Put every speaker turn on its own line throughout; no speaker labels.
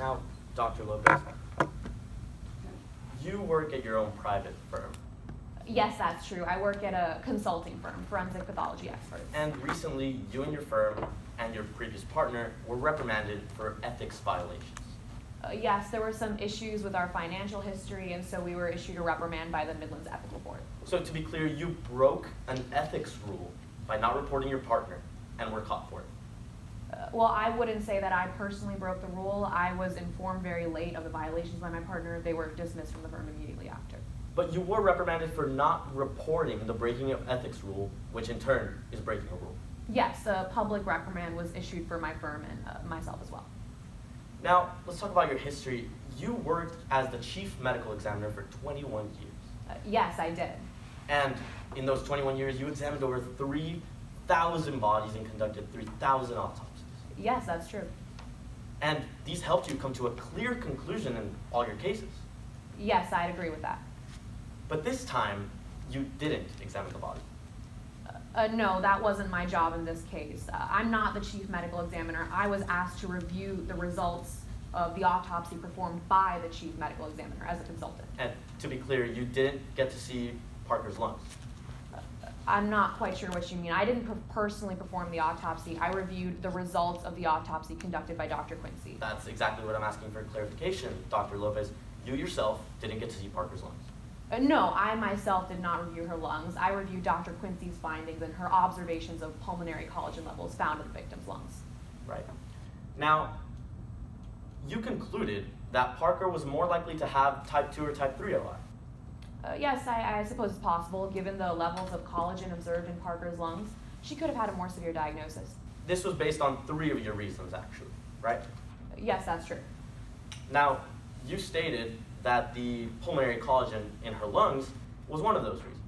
Now, Dr. Lopez, you work at your own private firm.
Yes, that's true. I work at a consulting firm, forensic pathology experts.
And recently, you and your firm and your previous partner were reprimanded for ethics violations.
Yes, there were some issues with our financial history, and so we were issued a reprimand by the Midlands Ethical Board.
So to be clear, you broke an ethics rule by not reporting your partner and were caught for it.
Well, I wouldn't say that I personally broke the rule. I was informed very late of the violations by my partner. They were dismissed from the firm immediately after.
But you were reprimanded for not reporting the breaking of ethics rule, which in turn is breaking a rule.
Yes, a public reprimand was issued for my firm and myself as well.
Now, let's talk about your history. You worked as the chief medical examiner for 21 years.
Yes, I did.
And in those 21 years, you examined over 3,000 bodies and conducted 3,000 autopsies.
Yes, that's true.
And these helped you come to a clear conclusion in all your cases.
Yes, I'd agree with that.
But this time, you didn't examine the body.
No, that wasn't my job in this case. I'm not the chief medical examiner. I was asked to review the results of the autopsy performed by the chief medical examiner as a consultant.
And to be clear, you didn't get to see Parker's lungs.
I'm not quite sure what you mean. I didn't personally perform the autopsy. I reviewed the results of the autopsy conducted by Dr. Quincy.
That's exactly what I'm asking for clarification, Dr. Lopez. You yourself didn't get to see Parker's lungs.
No, I myself did not review her lungs. I reviewed Dr. Quincy's findings and her observations of pulmonary collagen levels found in the victim's lungs.
Right. Now, you concluded that Parker was more likely to have type 2 or type 3 OI.
Yes, I suppose it's possible. Given the levels of collagen observed in Parker's lungs, she could have had a more severe diagnosis.
This was based on 3 of your reasons, actually, right?
Yes, that's true.
Now, you stated that the pulmonary collagen in her lungs was one of those reasons.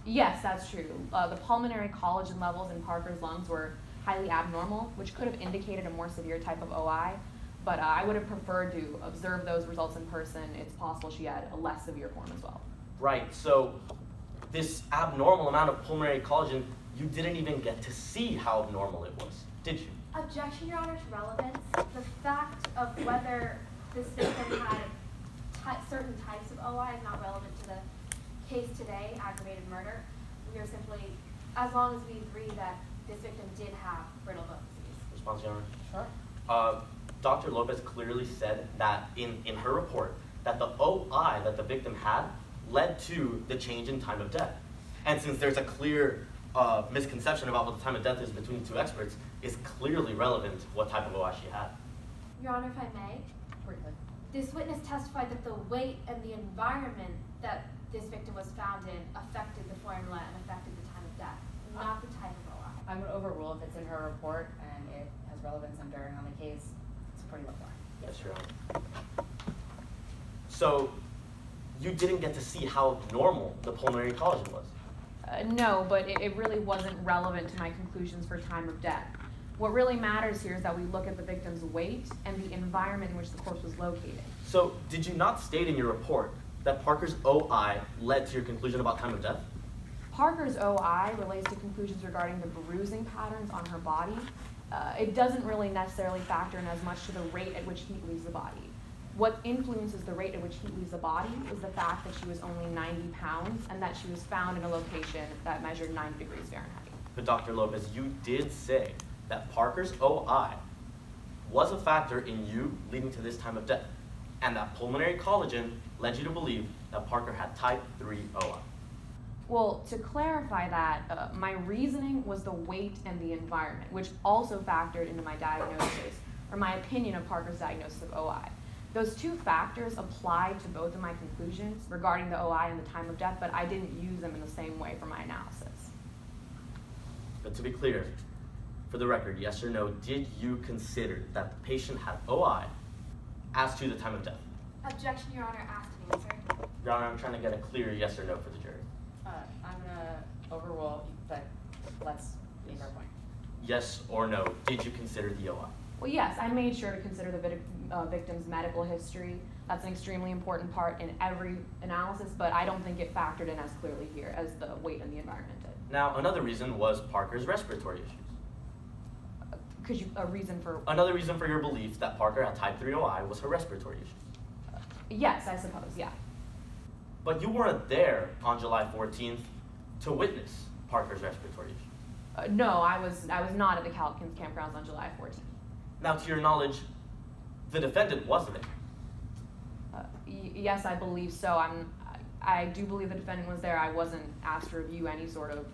Yes, that's true. The pulmonary collagen levels in Parker's lungs were highly abnormal, which could have indicated a more severe type of OI, but I would have preferred to observe those results in person. It's possible she had a less severe form as well.
Right, so this abnormal amount of pulmonary collagen, you didn't even get to see how abnormal it was, did you?
Objection, Your Honor, to relevance. The fact of whether this victim had certain types of OI is not relevant to the case today, aggravated murder. We are simply, as long as we agree that this victim did have brittle bone disease.
Response, Your Honor?
Sure.
Dr. Lopez clearly said that in her report that the OI that the victim had led to the change in time of death. And since there's a clear misconception about what the time of death is between the two experts, it's clearly relevant what type of OI she had.
Your Honor, if I may,
Briefly.
this witness testified that the weight and the environment that this victim was found in affected the formula and affected the time of death, not the type of OI.
I'm going to overrule if it's in her report and it has relevance and bearing on the case. It's a pretty low bar.
Yes, Your Honor. So you didn't get to see how normal the pulmonary collagen was.
No, but it really wasn't relevant to my conclusions for time of death. What really matters here is that we look at the victim's weight and the environment in which the corpse was located.
So did you not state in your report that Parker's OI led to your conclusion about time of death?
Parker's OI relates to conclusions regarding the bruising patterns on her body. It doesn't really necessarily factor in as much to the rate at which heat leaves the body. What influences the rate at which heat leaves the body is the fact that she was only 90 pounds and that she was found in a location that measured 90 degrees Fahrenheit.
But Dr. Lopez, you did say that Parker's OI was a factor in you leading to this time of death, and that pulmonary collagen led you to believe that Parker had type 3 OI.
Well, to clarify that, my reasoning was the weight and the environment, which also factored into my diagnosis, or my opinion of Parker's diagnosis of OI. Those two factors applied to both of my conclusions regarding the OI and the time of death, but I didn't use them in the same way for my analysis.
But to be clear, for the record, yes or no, did you consider that the patient had OI as to the time of death?
Objection, Your Honor, asked and answered.
Your Honor, I'm trying to get a clear yes or no for the jury.
I'm going to overrule, but let's leave our point.
Yes or no, did you consider the OI?
Well, yes, I made sure to consider the victim's medical history. That's an extremely important part in every analysis, but I don't think it factored in as clearly here as the weight and the environment did.
Now, another reason was Parker's respiratory issues.
Could you, a reason for?
Another reason for your belief that Parker had type 3 OI was her respiratory issues.
Yes, I suppose, yeah.
But you weren't there on July 14th to witness Parker's respiratory issues.
No, I was not at the Calkins campgrounds on July 14th.
Now, to your knowledge, the defendant was there.
Yes, I believe so. I do believe the defendant was there. I wasn't asked to review any sort of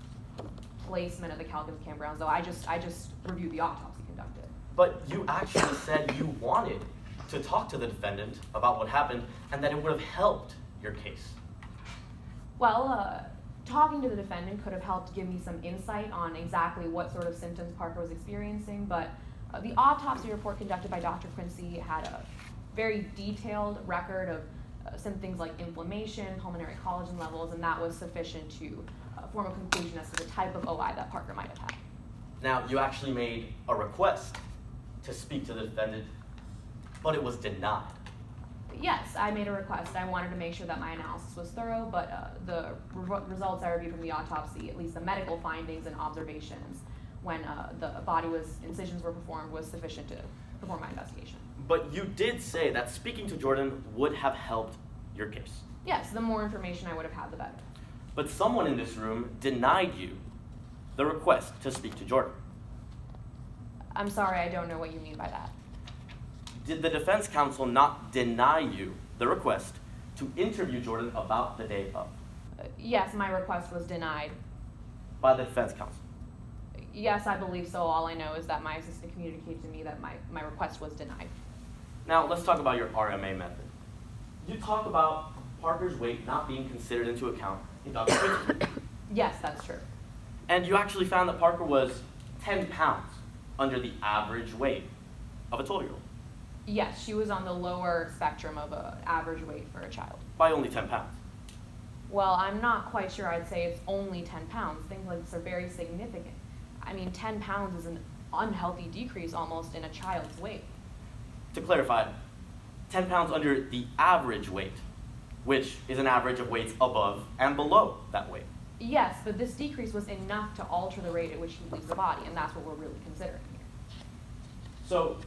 placement at the Calkins campgrounds, though. I just reviewed the autopsy conducted.
But you actually said you wanted to talk to the defendant about what happened and that it would have helped your case.
Well, talking to the defendant could have helped give me some insight on exactly what sort of symptoms Parker was experiencing, but the autopsy report conducted by Dr. Quincy had a very detailed record of some things like inflammation, pulmonary collagen levels, and that was sufficient to form a conclusion as to the type of OI that Parker might have had.
Now, you actually made a request to speak to the defendant, but it was denied.
Yes, I made a request. I wanted to make sure that my analysis was thorough, but the results I reviewed from the autopsy, at least the medical findings and observations when the incisions were performed, was sufficient to perform my investigation.
But you did say that speaking to Jordan would have helped your case.
Yes, the more information I would have had, the better.
But someone in this room denied you the request to speak to Jordan.
I'm sorry, I don't know what you mean by that.
Did the defense counsel not deny you the request to interview Jordan about the day of?
Yes, my request was denied.
By the defense counsel?
Yes, I believe so. All I know is that my assistant communicated to me that my request was denied.
Now, let's talk about your RMA method. You talk about Parker's weight not being considered into account in Dr. Quincy's.
Yes, that's true.
And you actually found that Parker was 10 pounds under the average weight of a 12-year-old.
Yes, she was on the lower spectrum of average weight for a child.
By only 10 pounds.
Well, I'm not quite sure I'd say it's only 10 pounds. Things like this are very significant. I mean, 10 pounds is an unhealthy decrease almost in a child's weight.
To clarify, 10 pounds under the average weight, which is an average of weights above and below that weight.
Yes, but this decrease was enough to alter the rate at which he leaves the body, and that's what we're really considering here.
So,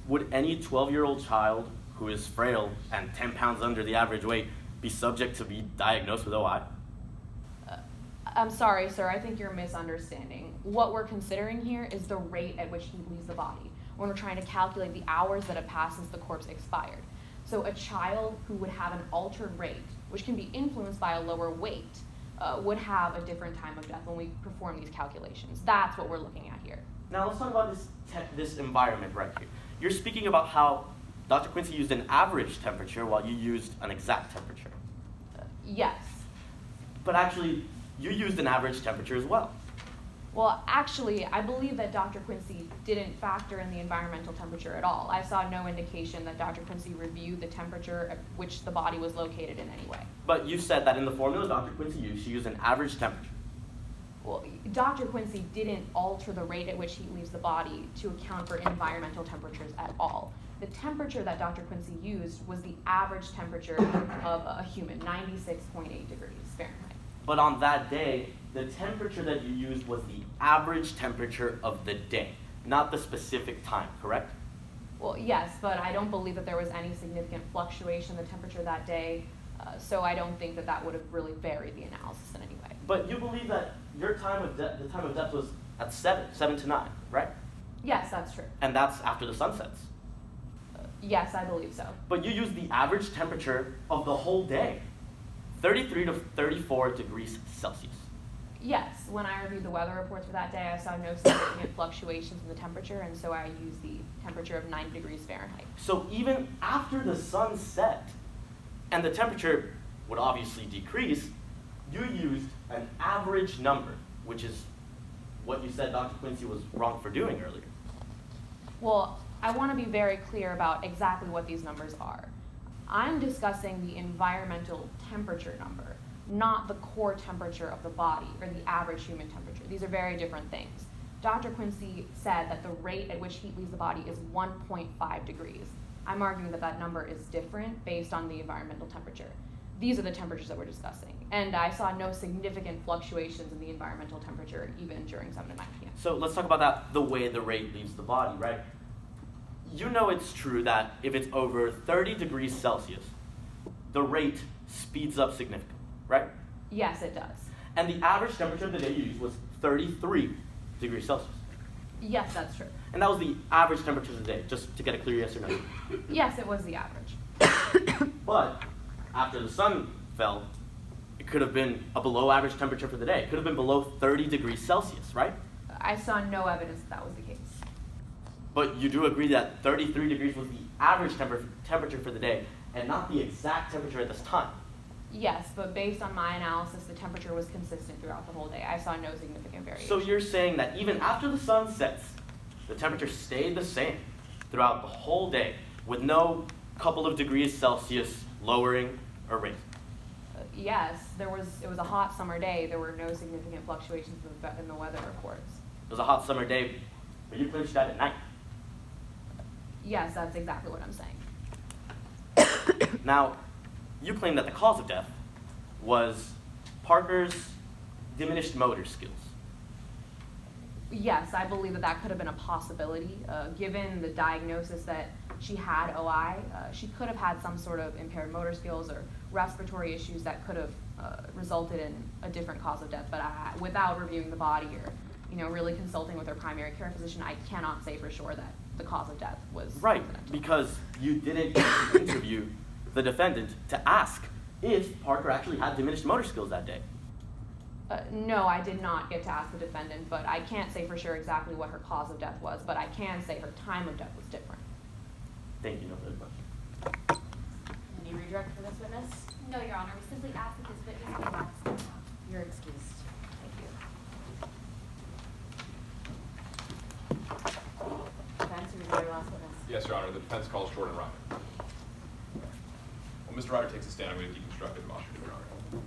would any 12-year-old child who is frail and 10 pounds under the average weight be subject to be diagnosed with OI?
I'm sorry, sir, I think you're misunderstanding. What we're considering here is the rate at which he leaves the body, when we're trying to calculate the hours that have passed since the corpse expired. So a child who would have an altered rate, which can be influenced by a lower weight, would have a different time of death when we perform these calculations. That's what we're looking at here.
Now let's talk about this environment right here. You're speaking about how Dr. Quincy used an average temperature while you used an exact temperature.
Yes.
But actually, you used an average temperature as well.
Well, actually, I believe that Dr. Quincy didn't factor in the environmental temperature at all. I saw no indication that Dr. Quincy reviewed the temperature at which the body was located in any way.
But you said that in the formula Dr. Quincy used, she used an average temperature.
Well, Dr. Quincy didn't alter the rate at which he leaves the body to account for environmental temperatures at all. The temperature that Dr. Quincy used was the average temperature of a human, 96.8 degrees Fahrenheit.
But on that day, the temperature that you used was the average temperature of the day, not the specific time, correct?
Well, yes, but I don't believe that there was any significant fluctuation in the temperature that day, so I don't think that that would have really varied the analysis in any way.
But you believe that your time of the time of death was at 7 to 9, right?
Yes, that's true.
And that's after the sun sets.
Yes, I believe so.
But you used the average temperature of the whole day, 33 to 34 degrees Celsius.
Yes, when I reviewed the weather reports for that day, I saw no significant fluctuations in the temperature, and so I used the temperature of 90 degrees Fahrenheit.
So even after the sun set, and the temperature would obviously decrease, you used an average number, which is what you said Dr. Quincy was wrong for doing earlier.
Well, I want to be very clear about exactly what these numbers are. I'm discussing the environmental temperature number, not the core temperature of the body or the average human temperature. These are very different things. Dr. Quincy said that the rate at which heat leaves the body is 1.5 degrees. I'm arguing that that number is different based on the environmental temperature. these are the temperatures that we're discussing. And I saw no significant fluctuations in the environmental temperature even during 7 to 9 p.m.
So let's talk about that, the way the rate leaves the body, right? You know it's true that if it's over 30 degrees Celsius, the rate speeds up significantly, right?
Yes, it does.
And the average temperature of the day you used was 33 degrees Celsius.
Yes, that's true.
And that was the average temperature of the day, just to get a clear yes or no.
Yes, it was the average.
But after the sun fell, it could have been a below average temperature for the day. It could have been below 30 degrees Celsius, right?
I saw no evidence that was the case.
But you do agree that 33 degrees was the average temperature for the day, and not the exact temperature at this time.
Yes, but based on my analysis, the temperature was consistent throughout the whole day. I saw no significant variation.
So you're saying that even after the sun sets, the temperature stayed the same throughout the whole day, with no couple of degrees Celsius lowering or raising?
Yes, it was a hot summer day. There were no significant fluctuations in the weather reports.
It was a hot summer day, but you finished that at night.
Yes, that's exactly what I'm saying.
Now, you claim that the cause of death was Parker's diminished motor skills.
Yes, I believe that could have been a possibility. Given the diagnosis that she had OI, she could have had some sort of impaired motor skills or respiratory issues that could have resulted in a different cause of death. But without reviewing the body or really consulting with her primary care physician, I cannot say for sure that the cause of death was
Right,
accidental.
because you didn't interview the defendant to ask if Parker actually had diminished motor skills that day.
No, I did not get to ask the defendant, but I can't say for sure exactly what her cause of death was, but I can say her time of death was different.
Thank you, no further questions.
Any redirect for this witness?
No, Your Honor, we simply ask that this witness be allowed to stand down.
You're excused.
Thank you.
Defense, who's your last witness?
Yes, Your Honor. The defense calls Jordan Ryder. When Mr. Ryder takes a stand, I'm going to deconstruct the demonstrative, Your Honor.